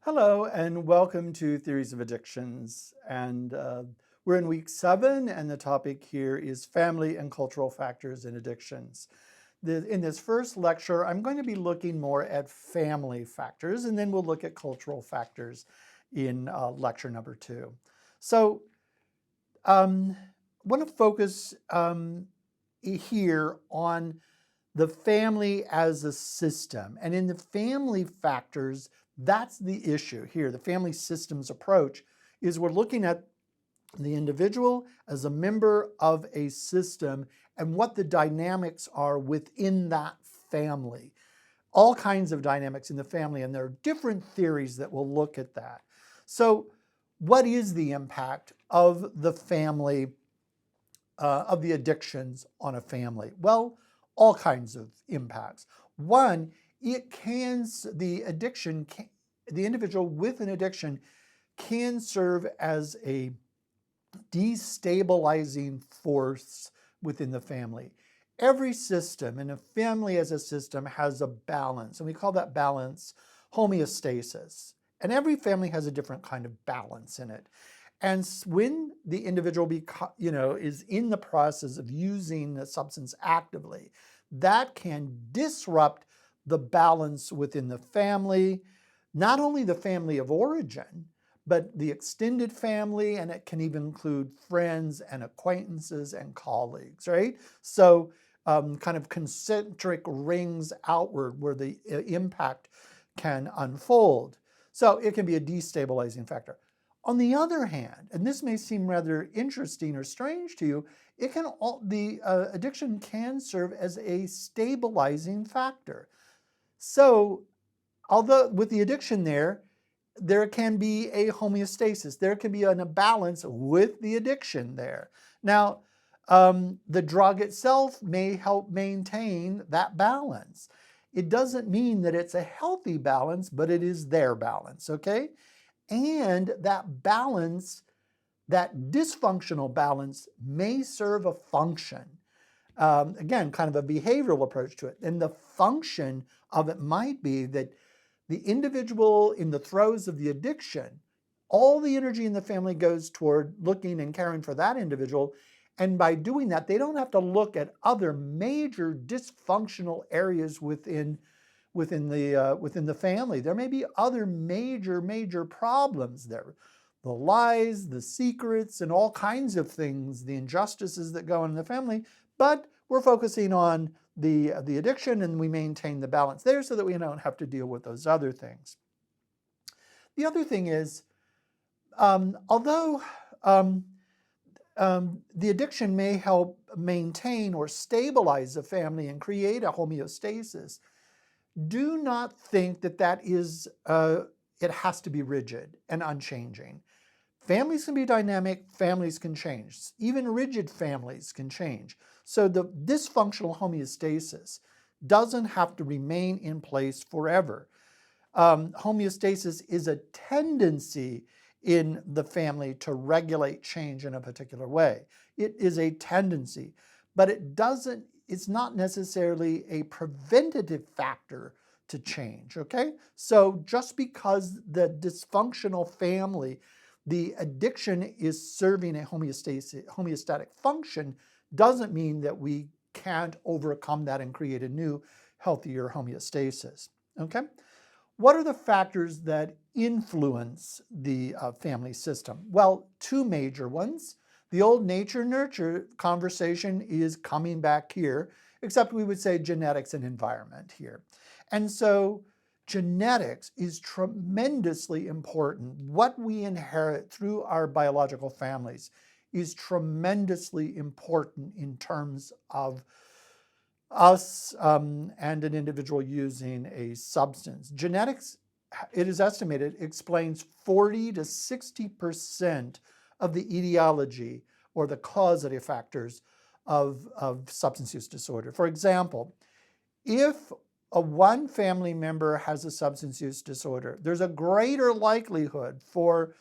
Hello, and welcome to Theories of Addictions. We're in week 7, and the topic here is family and cultural factors in addictions. In this first lecture, I'm going to be looking more at family factors, and then we'll look at cultural factors in lecture number 2. So, I want to focus here on the family as a system. And in the family factors, that's the issue here. The family systems approach is we're looking at the individual as a member of a system and what the dynamics are within that family. All kinds of dynamics in the family, and there are different theories that will look at that. So what is the impact of the family, of the addictions on a family? Well, all kinds of impacts. One, the individual with an addiction can serve as a destabilizing force within the family. Every system, and a family as a system, has a balance, and we call that balance homeostasis. And every family has a different kind of balance in it. And when the individual is in the process of using the substance actively, that can disrupt the balance within the family, not only the family of origin, but the extended family, and it can even include friends and acquaintances and colleagues, right? So kind of concentric rings outward where the impact can unfold. So it can be a destabilizing factor. On the other hand, and this may seem rather interesting or strange to you, the addiction can serve as a stabilizing factor. So although with the addiction there can be a homeostasis. There can be a balance with the addiction there. Now, the drug itself may help maintain that balance. It doesn't mean that it's a healthy balance, but it is their balance, okay? And that balance, that dysfunctional balance, may serve a function. Again, kind of a behavioral approach to it. And the function of it might be that the individual in the throes of the addiction, all the energy in the family goes toward looking and caring for that individual. And by doing that, they don't have to look at other major dysfunctional areas within the family. There may be other major problems there. The lies, the secrets, and all kinds of things, the injustices that go on in the family, but we're focusing on the addiction, and we maintain the balance there so that we don't have to deal with those other things. The other thing is, although the addiction may help maintain or stabilize a family and create a homeostasis, do not think that is, it has to be rigid and unchanging. Families can be dynamic, families can change. Even rigid families can change. So the dysfunctional homeostasis doesn't have to remain in place forever. Homeostasis is a tendency in the family to regulate change in a particular way. It is a tendency, but it's not necessarily a preventative factor to change, okay? So just because the dysfunctional family, the addiction is serving a homeostatic function, doesn't mean that we can't overcome that and create a new, healthier homeostasis, okay? What are the factors that influence the family system? Well, two major ones. The old nature-nurture conversation is coming back here, except we would say genetics and environment here. And so genetics is tremendously important. What we inherit through our biological families is tremendously important in terms of us and an individual using a substance. Genetics, it is estimated, explains 40 to 60% of the etiology or the causative factors of substance use disorder. For example, if one family member has a substance use disorder, there's a greater likelihood for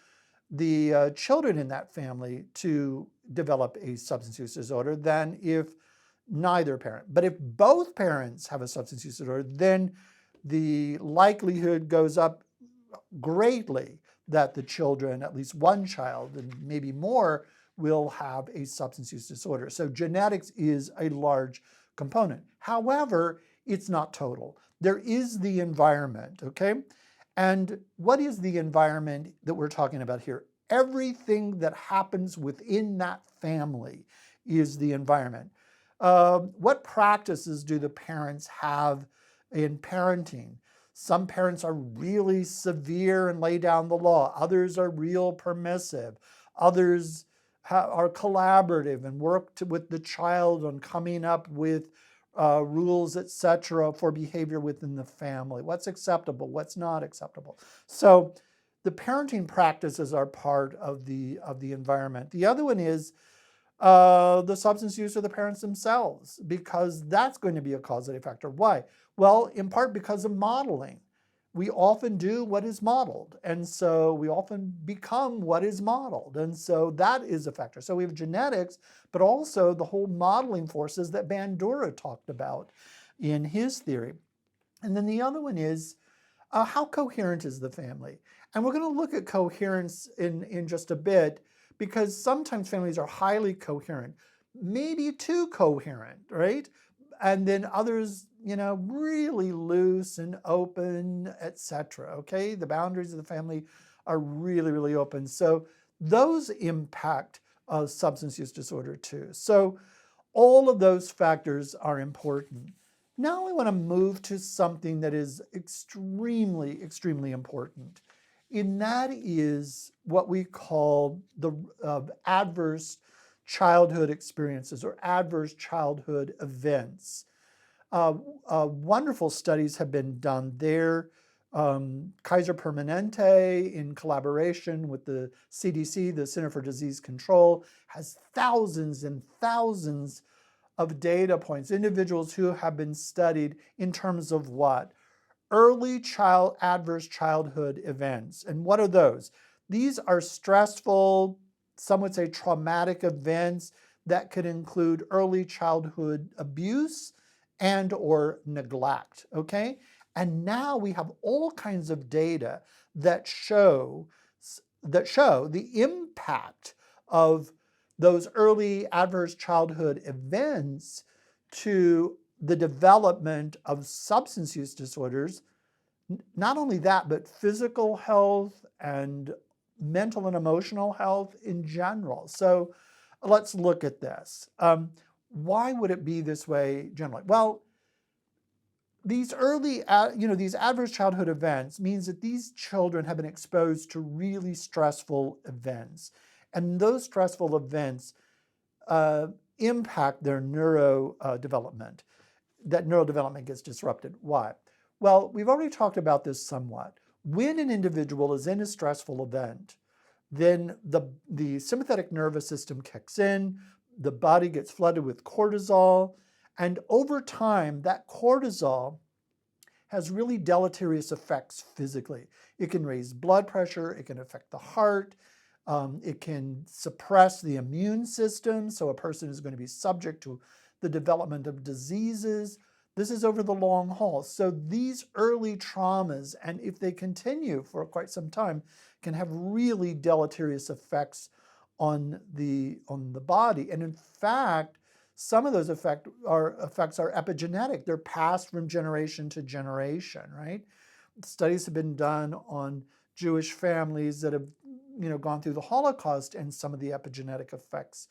the children in that family to develop a substance use disorder than if neither parent. But if both parents have a substance use disorder, then the likelihood goes up greatly that the children, at least one child and maybe more, will have a substance use disorder. So genetics is a large component. However, it's not total. There is the environment, okay? And what is the environment that we're talking about here? Everything that happens within that family is the environment. What practices do the parents have in parenting? Some parents are really severe and lay down the law. Others are real permissive. Others are collaborative and work with the child on coming up with rules, etc., for behavior within the family. What's acceptable? What's not acceptable? So the parenting practices are part of the environment. The other one is the substance use of the parents themselves, because that's going to be a causative factor. Why? Well, in part because of modeling. We often do what is modeled, and so we often become what is modeled, and so that is a factor. So we have genetics, but also the whole modeling forces that Bandura talked about in his theory. And then the other one is how coherent is the family? And we're going to look at coherence in just a bit, because sometimes families are highly coherent, maybe too coherent, right? And then others, really loose and open, etc. Okay, the boundaries of the family are really, really open. So those impact substance use disorder too. So all of those factors are important. Now we want to move to something that is extremely, extremely important. And that is what we call the adverse childhood experiences or adverse childhood events. Wonderful studies have been done there. Kaiser Permanente, in collaboration with the CDC, the Center for Disease Control, has thousands and thousands of data points, individuals who have been studied in terms of what? Early adverse childhood events. And what are those? These are stressful, some would say traumatic events that could include early childhood abuse and or neglect, okay? And now we have all kinds of data that show the impact of those early adverse childhood events to the development of substance use disorders. Not only that, but physical health and mental and emotional health in general. So let's look at this. Why would it be this way generally? Well, these early, these adverse childhood events means that these children have been exposed to really stressful events. And those stressful events impact their neurodevelopment. That neurodevelopment gets disrupted. Why? Well, we've already talked about this somewhat. When an individual is in a stressful event, then the sympathetic nervous system kicks in, the body gets flooded with cortisol, and over time, that cortisol has really deleterious effects physically. It can raise blood pressure, it can affect the heart, it can suppress the immune system, so a person is going to be subject to the development of diseases. This is over the long haul. So these early traumas, and if they continue for quite some time, can have really deleterious effects on the body. And in fact, some of those effects are epigenetic. They're passed from generation to generation, right? Studies have been done on Jewish families that have gone through the Holocaust, and some of the epigenetic effects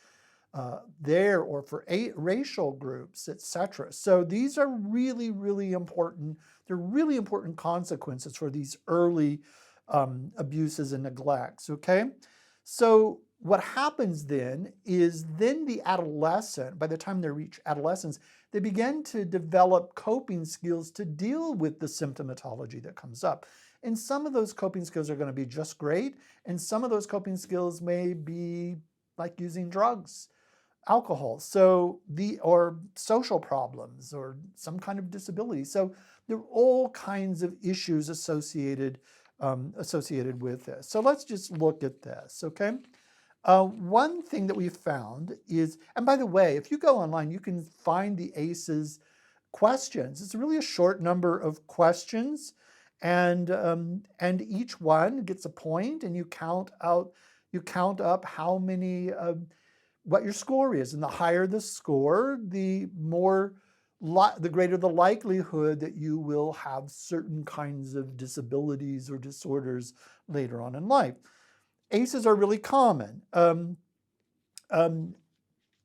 there, or for racial groups, etc. So these are really, really important. They're really important consequences for these early abuses and neglects, okay? So what happens then is the adolescent, by the time they reach adolescence, they begin to develop coping skills to deal with the symptomatology that comes up. And some of those coping skills are going to be just great, and some of those coping skills may be like using drugs, alcohol, or social problems, or some kind of disability. So there are all kinds of issues associated with this. So let's just look at this, okay? One thing that we found is, and by the way, if you go online, you can find the ACEs questions. It's really a short number of questions, and each one gets a point, and you count up how many what your score is, and the higher the score, the greater the likelihood that you will have certain kinds of disabilities or disorders later on in life. ACEs are really common.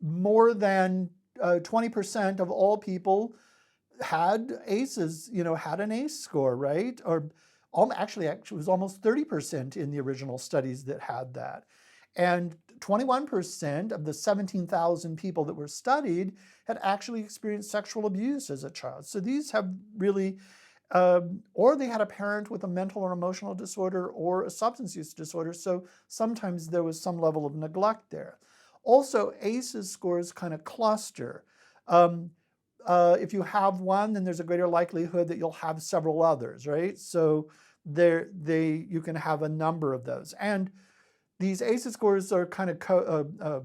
More than 20% of all people had ACEs, had an ACE score, right? Or actually, it was almost 30% in the original studies that had that. And 21% of the 17,000 people that were studied had actually experienced sexual abuse as a child. So these have really, or they had a parent with a mental or emotional disorder or a substance use disorder. So sometimes there was some level of neglect there. Also, ACEs scores kind of cluster. If you have one, then there's a greater likelihood that you'll have several others, right? So you can have a number of those. And these ACEs scores are kind of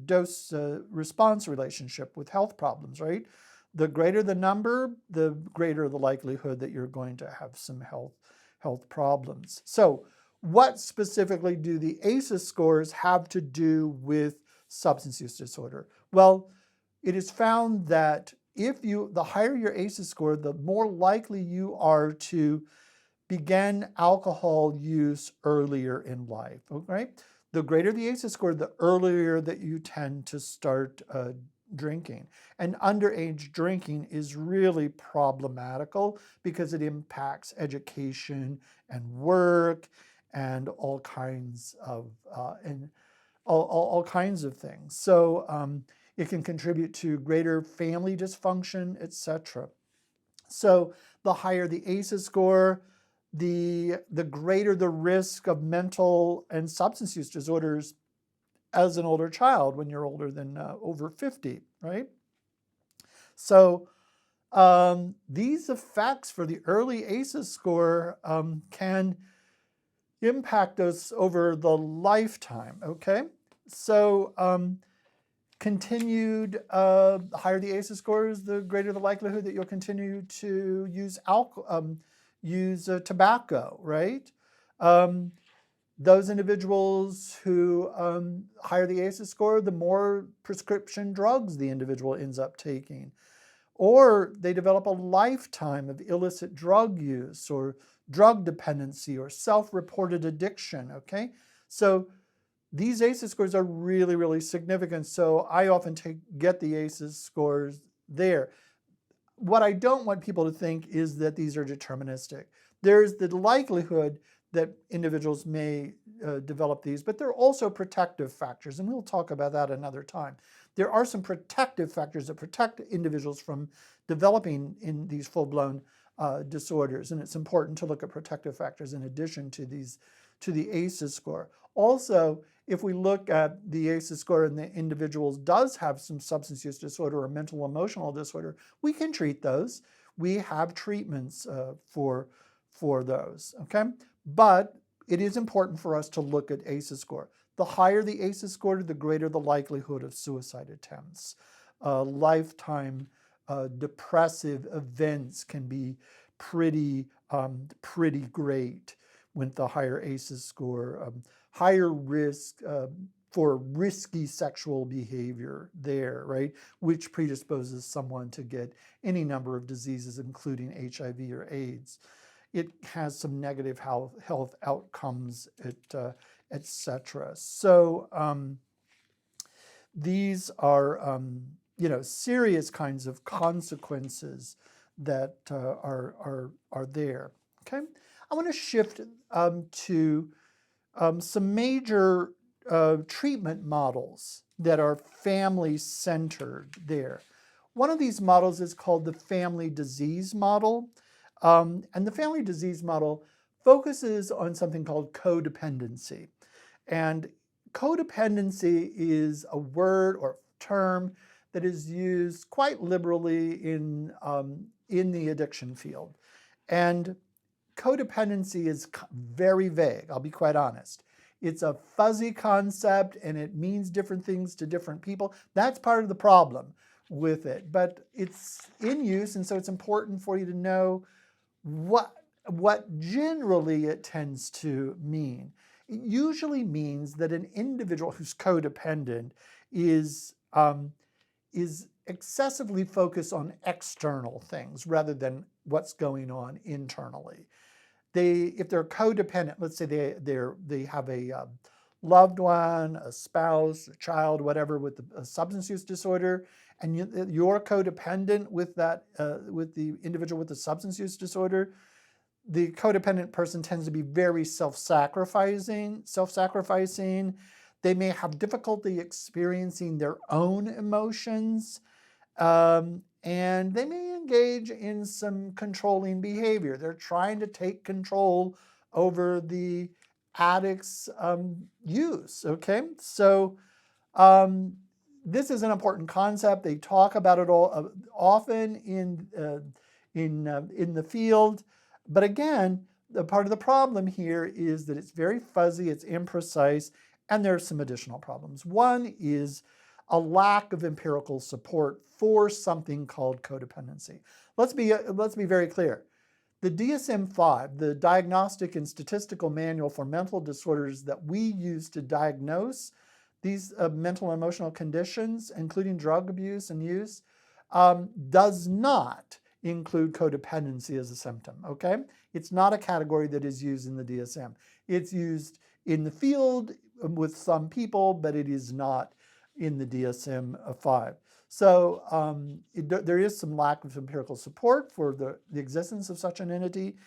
dose-response relationship with health problems, right? The greater the number, the greater the likelihood that you're going to have some health problems. So what specifically do the ACEs scores have to do with substance use disorder? Well, it is found that the higher your ACEs score, the more likely you are to begin alcohol use earlier in life, okay? The greater the ACEs score, the earlier that you tend to start drinking. And underage drinking is really problematical because it impacts education and work and all kinds of all kinds of things. So it can contribute to greater family dysfunction, etc. So the higher the ACEs score, the greater the risk of mental and substance use disorders as an older child when you're older than over 50, right? So these effects for the early ACEs score can impact us over the lifetime, okay? So higher the ACEs scores, the greater the likelihood that you'll continue to use tobacco, right? Those individuals who higher the ACEs score, the more prescription drugs the individual ends up taking. Or they develop a lifetime of illicit drug use or drug dependency or self-reported addiction, okay? So these ACEs scores are really, really significant. So I often get the ACEs scores there. What I don't want people to think is that these are deterministic. There's the likelihood that individuals may develop these, but there are also protective factors, and we'll talk about that another time. There are some protective factors that protect individuals from developing in these full-blown disorders, and it's important to look at protective factors in addition to the ACEs score. Also, if we look at the ACEs score and the individual does have some substance use disorder or mental emotional disorder, we can treat those. We have treatments for those, okay? But it is important for us to look at ACEs score. The higher the ACEs score, the greater the likelihood of suicide attempts. Lifetime depressive events can be pretty great with the higher ACEs score. Higher risk for risky sexual behavior there, right? Which predisposes someone to get any number of diseases, including HIV or AIDS. It has some negative health outcomes, etc. So these are, serious kinds of consequences that are there. Okay, I want to shift to some major treatment models that are family-centered there. One of these models is called the family disease model. And the family disease model focuses on something called codependency. And codependency is a word or term that is used quite liberally in the addiction field. And codependency is very vague, I'll be quite honest. It's a fuzzy concept and it means different things to different people. That's part of the problem with it, but it's in use, and so it's important for you to know what generally it tends to mean, it usually means that an individual who's codependent is excessively focused on external things rather than what's going on internally. If they're codependent, let's say they have a loved one, a spouse, a child, whatever, with a substance use disorder, and you're codependent with that with the individual with the substance use disorder, the codependent person tends to be very self-sacrificing. They may have difficulty experiencing their own emotions, and they may engage in some controlling behavior. They're trying to take control over the addict's use. Okay, so this is an important concept. They talk about it all often in the field. But again, the part of the problem here is that it's very fuzzy, it's imprecise, and there are some additional problems. One is a lack of empirical support for something called codependency. Let's be very clear. The DSM-5, the Diagnostic and Statistical Manual for Mental Disorders that we use to diagnose these mental and emotional conditions, including drug abuse and use, does not include codependency as a symptom, okay? It's not a category that is used in the DSM. It's used in the field with some people, but it is not in the DSM-5. So there is some lack of empirical support for the existence of such an entity.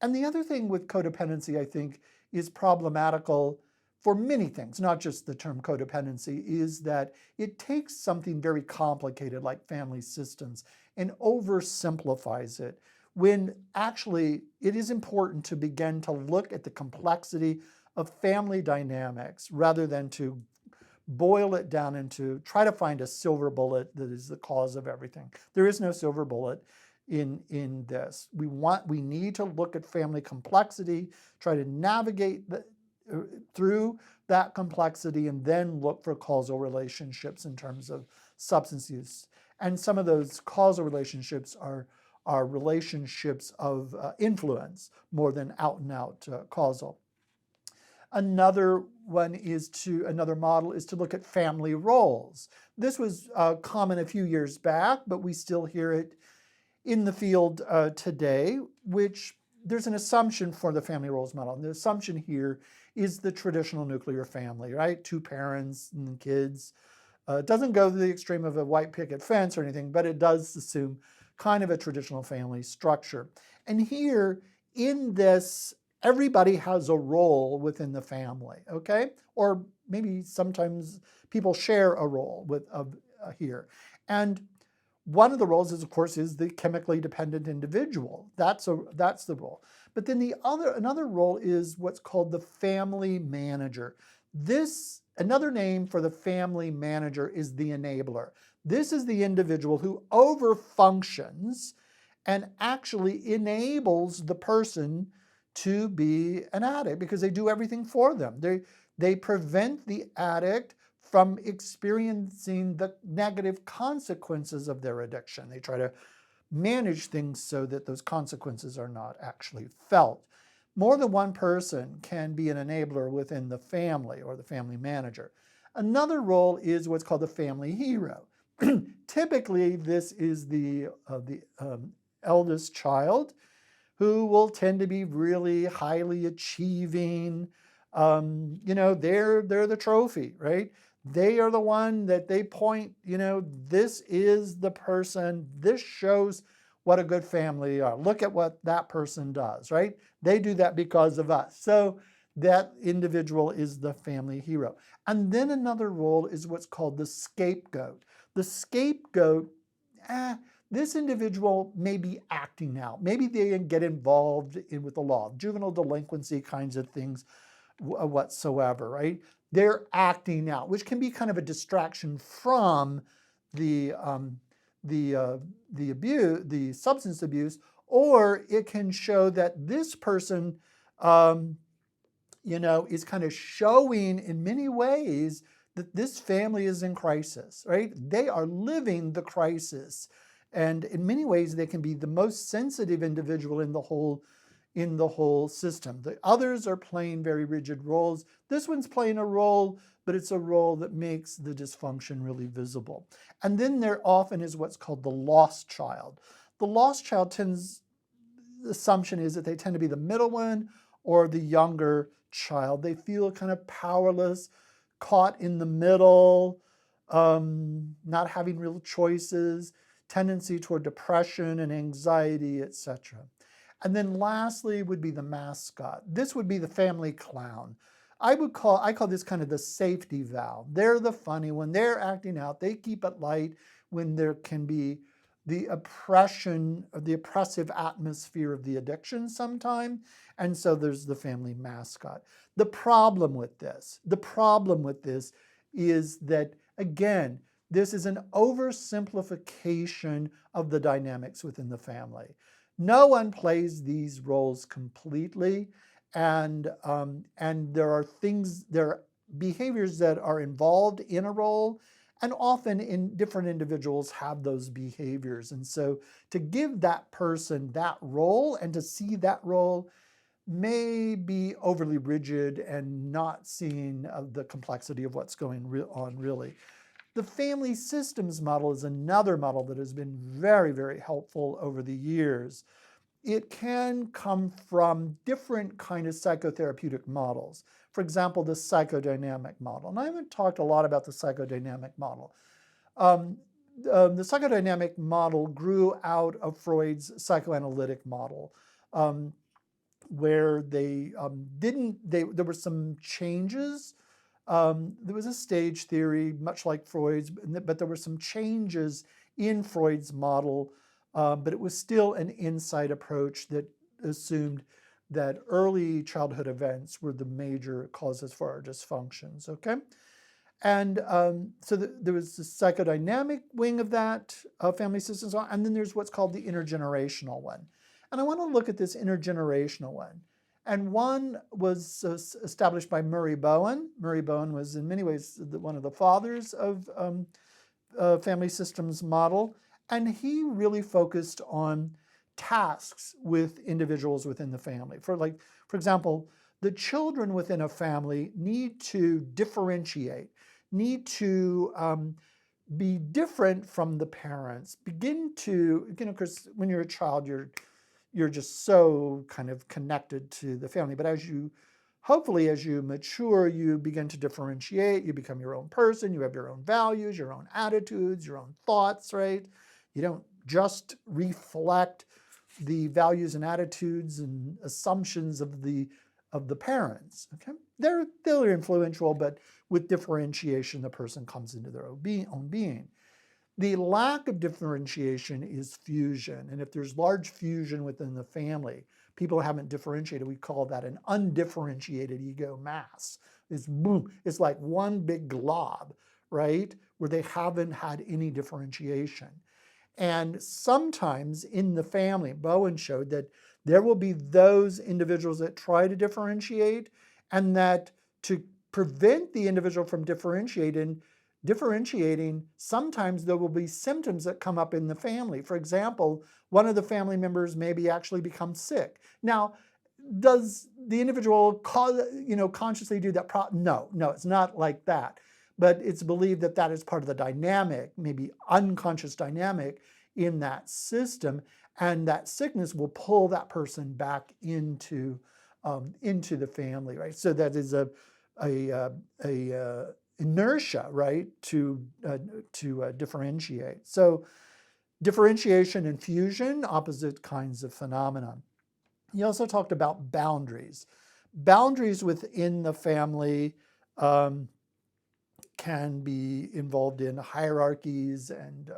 And the other thing with codependency, I think, is problematical for many things, not just the term codependency, is that it takes something very complicated like family systems and oversimplifies it, when actually it is important to begin to look at the complexity of family dynamics rather than to boil it down into try to find a silver bullet that is the cause of everything. There is no silver bullet in this. We need to look at family complexity, try to navigate through that complexity, and then look for causal relationships in terms of substance use. And some of those causal relationships are relationships of influence more than out and out causal. Another model is to look at family roles. This was common a few years back, but we still hear it in the field today, which there's an assumption for the family roles model. And the assumption here is the traditional nuclear family, right? 2 parents and kids. It doesn't go to the extreme of a white picket fence or anything, but it does assume kind of a traditional family structure. And here in this, everybody has a role within the family, okay? Or maybe sometimes people share a role here. And one of the roles is, of course, is the chemically dependent individual. That's the role. But then another role is what's called the family manager. Another name for the family manager is the enabler. This is the individual who overfunctions and actually enables the person to be an addict because they do everything for them. They prevent the addict from experiencing the negative consequences of their addiction. They try to manage things so that those consequences are not actually felt. More than one person can be an enabler within the family or the family manager. Another role is what's called the family hero. Typically, this is the eldest child who will tend to be really highly achieving. They're the trophy, right? They are the one that they point, this is the person, this shows what a good family are. Look at what that person does, right? They do that because of us. So that individual is the family hero. And then another role is what's called the scapegoat. The scapegoat, this individual may be acting out. Maybe they get involved with the law, juvenile delinquency kinds of things whatsoever, right? They're acting out, which can be kind of a distraction from the abuse, the substance abuse, or it can show that this person, is kind of showing in many ways that this family is in crisis, right? They are living the crisis. And in many ways, they can be the most sensitive individual in the whole in the whole system. The others are playing very rigid roles. This one's playing a role, but it's a role that makes the dysfunction really visible. And then there often is what's called the lost child. The lost child the assumption is that they tend to be the middle one or the younger child. They feel kind of powerless, caught in the middle, not having real choices, tendency toward depression and anxiety, etc. And then lastly would be the mascot. This would be the family clown. I call this kind of the safety valve. They're the funny one. They're acting out. They keep it light when there can be the oppression, or the oppressive atmosphere of the addiction sometime. And so there's the family mascot. The problem with this is that, again, this is an oversimplification of the dynamics within the family. No one plays these roles completely, and there are behaviors that are involved in a role, and often different individuals have those behaviors. And so to give that person that role and to see that role may be overly rigid and not seeing the complexity of what's going on really. The family systems model is another model that has been very, very helpful over the years. It can come from different kind of psychotherapeutic models. For example, the psychodynamic model. And I haven't talked a lot about the psychodynamic model. The psychodynamic model grew out of Freud's psychoanalytic model, where there were some changes. There was a stage theory, much like Freud's, but there were some changes in Freud's model, but it was still an insight approach that assumed that early childhood events were the major causes for our dysfunctions, okay? And so there was the psychodynamic wing of that family systems, and then there's what's called the intergenerational one. And I want to look at this intergenerational one. And one was established by Murray Bowen. Murray Bowen was in many ways one of the fathers of family systems model. And he really focused on tasks with individuals within the family. For example, the children within a family need to differentiate, need to be different from the parents, because when you're a child, you're just so kind of connected to the family. But hopefully as you mature, you begin to differentiate, you become your own person, you have your own values, your own attitudes, your own thoughts, right? You don't just reflect the values and attitudes and assumptions of the parents, okay? They're influential, but with differentiation, the person comes into their own being. The lack of differentiation is fusion. And if there's large fusion within the family, people haven't differentiated, we call that an undifferentiated ego mass. It's boom, it's like one big glob, right? Where they haven't had any differentiation. And sometimes in the family, Bowen showed that there will be those individuals that try to differentiate, and that to prevent the individual from differentiating, sometimes there will be symptoms that come up in the family. For example, one of the family members maybe actually becomes sick. Now, does the individual consciously do that? No, it's not like that. But it's believed that that is part of the dynamic, maybe unconscious dynamic in that system, and that sickness will pull that person back into the family, right? So that is a inertia, right, to differentiate. So differentiation and fusion, opposite kinds of phenomena. He also talked about boundaries. Boundaries within the family can be involved in hierarchies and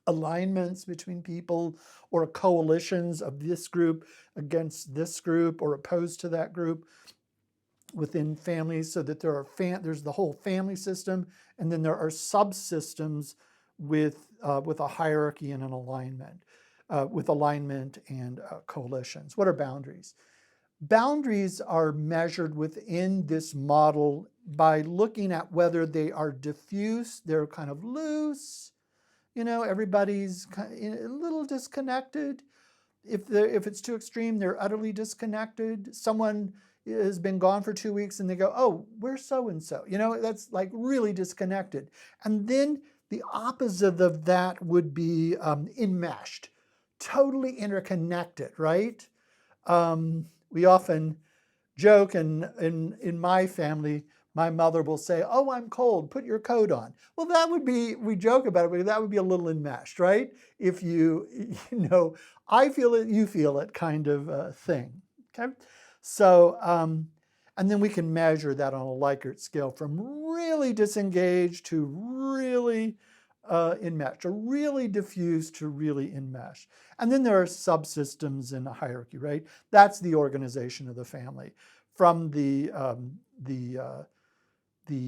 alignments between people, or coalitions of this group against this group or opposed to that group within families, so that there's the whole family system, and then there are subsystems with a hierarchy and an alignment, with alignment and coalitions. What are boundaries? Boundaries are measured within this model by looking at whether they are diffuse, they're kind of loose, everybody's a little disconnected. if it's too extreme, they're utterly disconnected. Someone has been gone for 2 weeks and they go, oh, where's so-and-so? You know, that's like really disconnected. And then the opposite of that would be enmeshed, totally interconnected, right? We often joke, and in my family, my mother will say, oh, I'm cold, put your coat on. Well, that would be, we joke about it, but that would be a little enmeshed, right? If you know, I feel it, you feel it kind of thing, okay? So, and then we can measure that on a Likert scale from really disengaged to really enmeshed, or really diffused to really enmeshed. And then there are subsystems in a hierarchy, right? That's the organization of the family. From the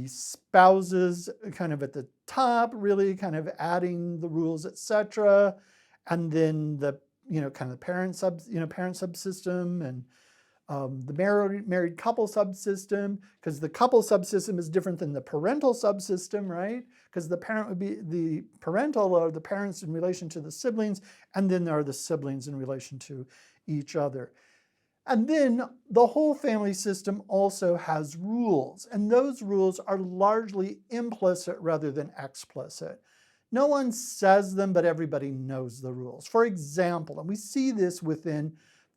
spouses kind of at the top, really kind of adding the rules, etc., and then the kind of parent subsystem, and the married couple subsystem, because the couple subsystem is different than the parental subsystem, right? Because the parent would be the parental, or the parents in relation to the siblings, and then there are the siblings in relation to each other. And then the whole family system also has rules, and those rules are largely implicit rather than explicit. No one says them, but everybody knows the rules. For example, and we see this within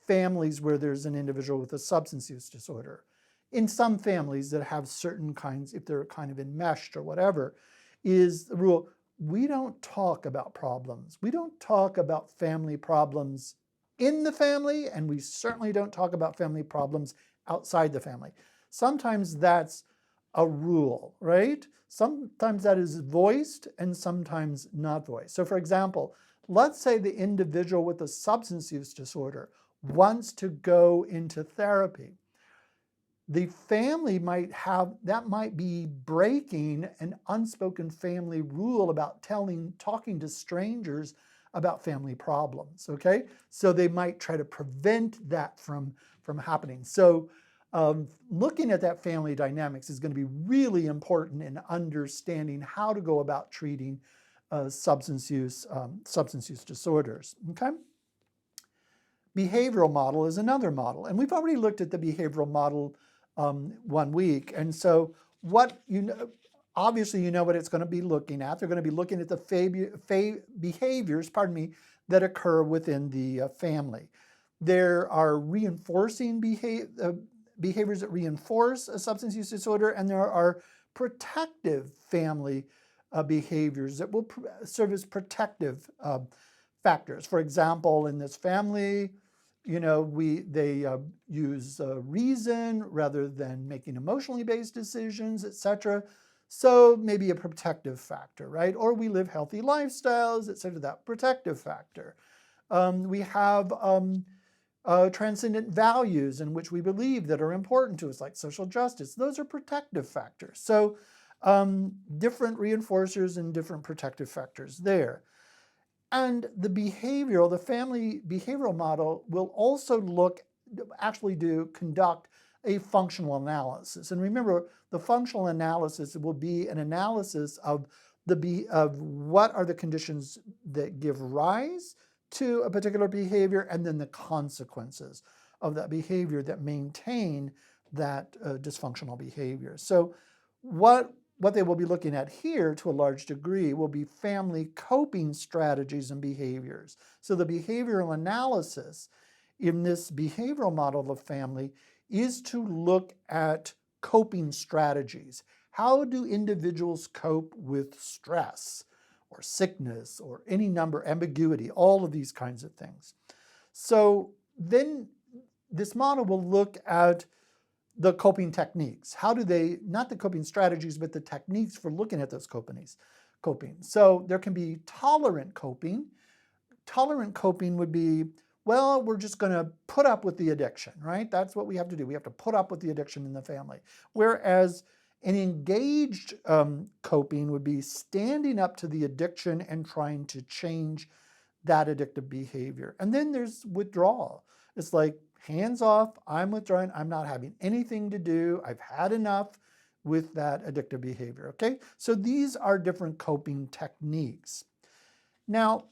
families where there's an individual with a substance use disorder. In some families that have certain kinds, if they're kind of enmeshed or whatever, is the rule, we don't talk about problems. We don't talk about family problems in the family, and we certainly don't talk about family problems outside the family. Sometimes that's a rule, right? Sometimes that is voiced and sometimes not voiced. So for example, let's say the individual with a substance use disorder wants to go into therapy. The family might be breaking an unspoken family rule about talking to strangers about family problems, okay? So they might try to prevent that from happening. So looking at that family dynamics is going to be really important in understanding how to go about treating substance use disorders, okay? Behavioral model is another model, and we've already looked at the behavioral model 1 week. And so obviously you know what it's going to be looking at. They're going to be looking at the behaviors, that occur within the family. There are reinforcing behaviors that reinforce a substance use disorder, and there are protective family behaviors that will serve as protective factors. For example, in this family, they use reason rather than making emotionally based decisions, etc. So maybe a protective factor, right? Or we live healthy lifestyles, etc. That protective factor. We have transcendent values in which we believe that are important to us, like social justice. Those are protective factors. So different reinforcers and different protective factors there. And the family behavioral model will also conduct a functional analysis. And remember, the functional analysis will be an analysis of what are the conditions that give rise to a particular behavior, and then the consequences of that behavior that maintain that dysfunctional behavior. So what they will be looking at here to a large degree will be family coping strategies and behaviors. So the behavioral analysis in this behavioral model of family is to look at coping strategies. How do individuals cope with stress or sickness or any number, ambiguity, all of these kinds of things? So then this model will look at the coping techniques. How do they, not the coping strategies, but the techniques for looking at those coping. So there can be tolerant coping. Tolerant coping would be, well, we're just going to put up with the addiction, right? That's what we have to do. We have to put up with the addiction in the family. Whereas an engaged coping would be standing up to the addiction and trying to change that addictive behavior. And then there's withdrawal. It's like, hands off, I'm withdrawing, I'm not having anything to do, I've had enough with that addictive behavior, okay? So these are different coping techniques. Now,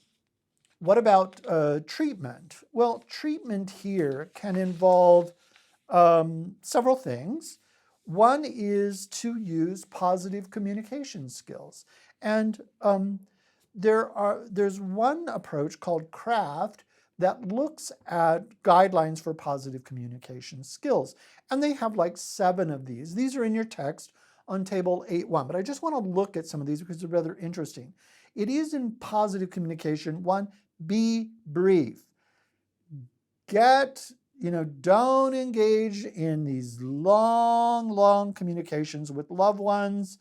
What about treatment? Well, treatment here can involve several things. One is to use positive communication skills. And there's one approach called CRAFT that looks at guidelines for positive communication skills. And they have like 7 of these. These are in your text on table 8.1, but I just want to look at some of these because they're rather interesting. It is in positive communication. 1, be brief. Don't engage in these long communications with loved ones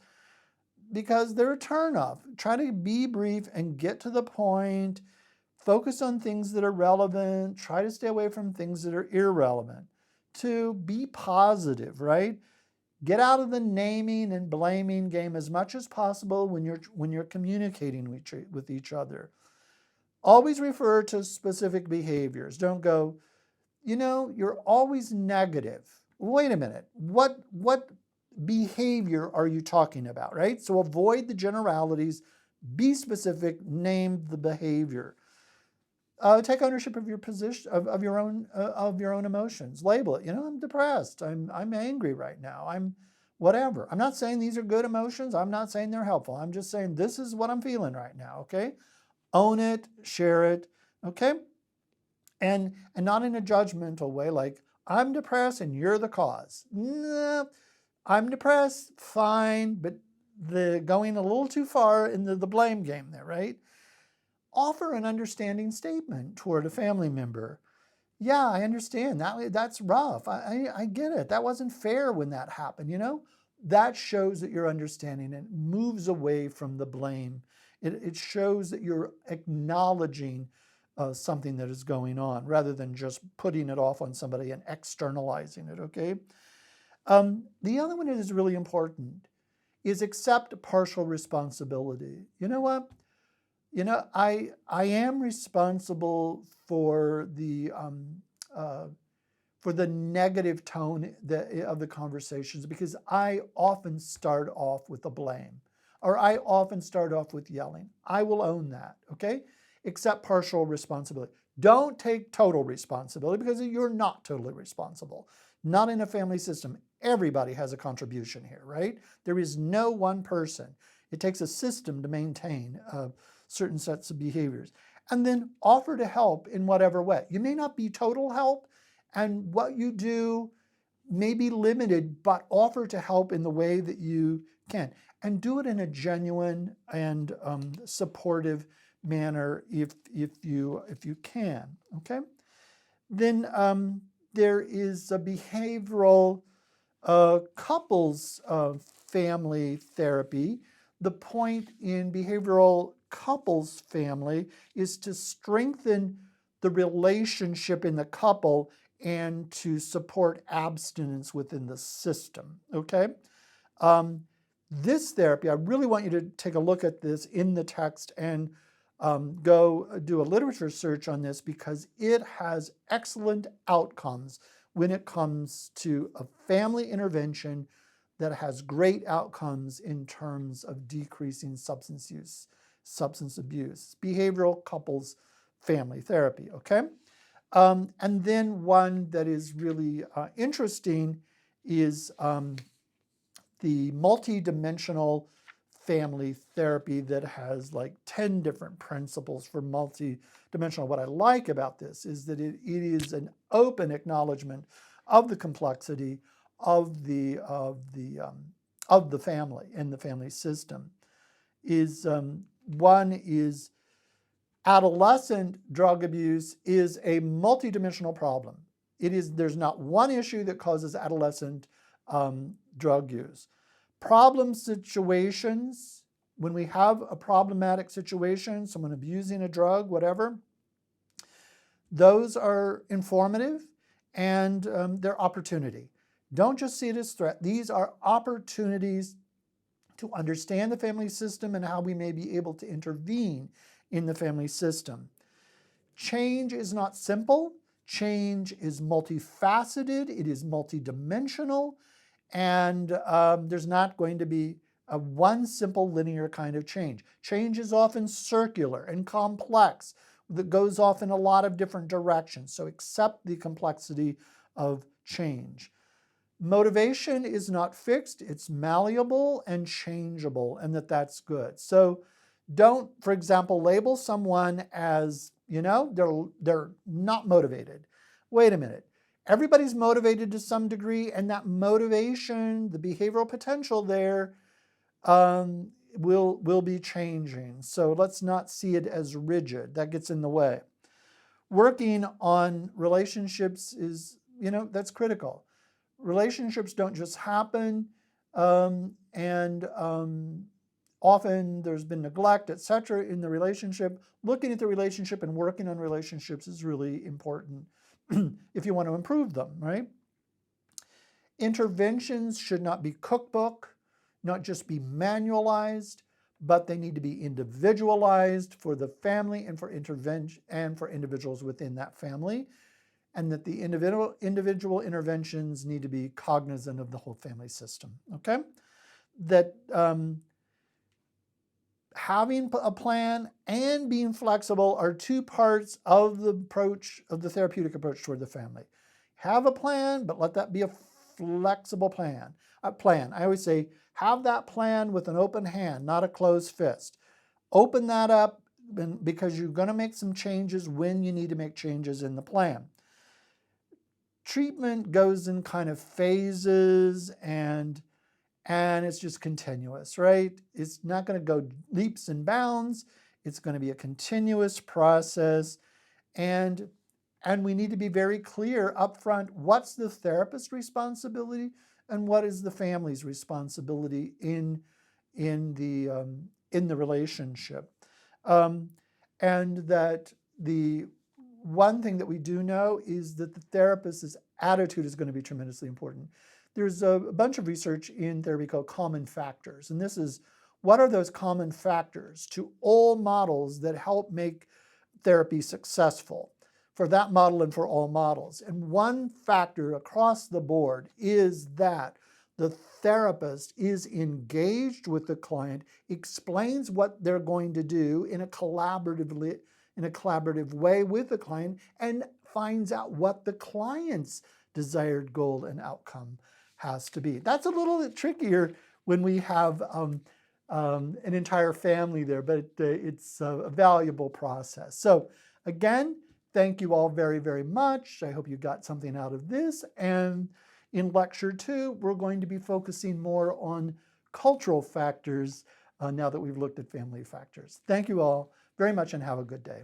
because they're a turnoff. Try to be brief and get to the point. Focus on things that are relevant. Try to stay away from things that are irrelevant. 2, be positive, right? Get out of the naming and blaming game as much as possible when you're communicating with each other. Always refer to specific behaviors. Don't go, you're always negative. Wait a minute. What behavior are you talking about, right? So avoid the generalities. Be specific. Name the behavior. Take ownership of your position, of your own emotions. Label it. I'm depressed. I'm angry right now. I'm whatever. I'm not saying these are good emotions. I'm not saying they're helpful. I'm just saying this is what I'm feeling right now. Okay. Own it, share it, okay? And not in a judgmental way, like, I'm depressed and you're the cause. No, I'm depressed, fine, but going a little too far into the blame game there, right? Offer an understanding statement toward a family member. Yeah, I understand. That's rough. I get it. That wasn't fair when that happened, That shows that you're understanding and moves away from the blame. It shows that you're acknowledging something that is going on rather than just putting it off on somebody and externalizing it, okay? The other one that is really important is accept partial responsibility. You know what? I am responsible for the negative tone of the conversations because I often start off with the blame, or I often start off with yelling. I will own that, okay? Accept partial responsibility. Don't take total responsibility because you're not totally responsible. Not in a family system. Everybody has a contribution here, right? There is no one person. It takes a system to maintain certain sets of behaviors. And then offer to help in whatever way. You may not be total help, and what you do may be limited, but offer to help in the way that you can. And do it in a genuine and supportive manner if you can, okay? Then there is a behavioral couples family therapy. The point in behavioral couples family is to strengthen the relationship in the couple and to support abstinence within the system, okay? This therapy, I really want you to take a look at this in the text and go do a literature search on this because it has excellent outcomes when it comes to a family intervention that has great outcomes in terms of decreasing substance abuse, behavioral couples family therapy, okay? And then one that is really interesting is the multidimensional family therapy that has like 10 different principles for multidimensional. What I like about this is that it is an open acknowledgement of the complexity of the family and the family system. One is adolescent drug abuse is a multidimensional problem. There's not one issue that causes adolescent drug use. Problem situations, when we have a problematic situation, someone abusing a drug, whatever, those are informative and they're opportunity. Don't just see it as threat. These are opportunities to understand the family system and how we may be able to intervene in the family system. Change is not simple. Change is multifaceted. It is multidimensional. And there's not going to be a one simple linear kind of change. Change is often circular and complex that goes off in a lot of different directions. So accept the complexity of change. Motivation is not fixed, it's malleable and changeable, and that's good. So don't, for example, label someone as, they're not motivated. Wait a minute. Everybody's motivated to some degree, and that motivation, the behavioral potential there, will be changing. So let's not see it as rigid. That gets in the way. Working on relationships is, that's critical. Relationships don't just happen, and often there's been neglect, etc. in the relationship. Looking at the relationship and working on relationships is really important if you want to improve them, right? Interventions should not be cookbook, not just be manualized, but they need to be individualized for the family and for intervention and for individuals within that family, and that the individual interventions need to be cognizant of the whole family system, okay? That having a plan and being flexible are two parts of the approach, of the therapeutic approach toward the family. Have a plan, but let that be a flexible plan. I always say, have that plan with an open hand, not a closed fist. Open that up because you're going to make some changes when you need to make changes in the plan. Treatment goes in kind of phases and it's just continuous, right? It's not going to go leaps and bounds. It's going to be a continuous process, and we need to be very clear up front what's the therapist's responsibility and what is the family's responsibility in the relationship. And that the one thing that we do know is that the therapist's attitude is going to be tremendously important. There's a bunch of research in therapy called common factors, and this is what are those common factors to all models that help make therapy successful for that model and for all models. And one factor across the board is that the therapist is engaged with the client, explains what they're going to do in a collaborative way with the client, and finds out what the client's desired goal and outcome has to be. That's a little bit trickier when we have an entire family there, but it's a valuable process. So again, thank you all very, very much. I hope you got something out of this. And in lecture 2, we're going to be focusing more on cultural factors now that we've looked at family factors. Thank you all very much and have a good day.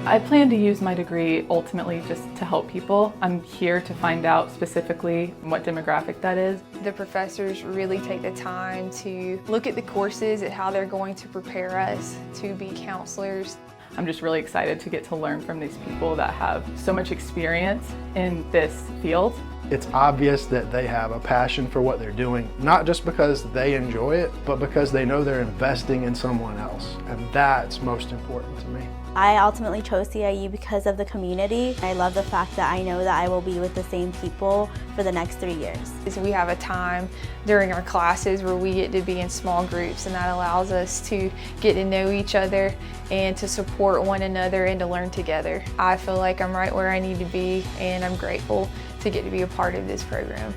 I plan to use my degree ultimately just to help people. I'm here to find out specifically what demographic that is. The professors really take the time to look at the courses and how they're going to prepare us to be counselors. I'm just really excited to get to learn from these people that have so much experience in this field. It's obvious that they have a passion for what they're doing, not just because they enjoy it, but because they know they're investing in someone else, and that's most important to me. I ultimately chose CIU because of the community. I love the fact that I know that I will be with the same people for the next 3 years. We have a time during our classes where we get to be in small groups, and that allows us to get to know each other and to support one another and to learn together. I feel like I'm right where I need to be, and I'm grateful to get to be a part of this program.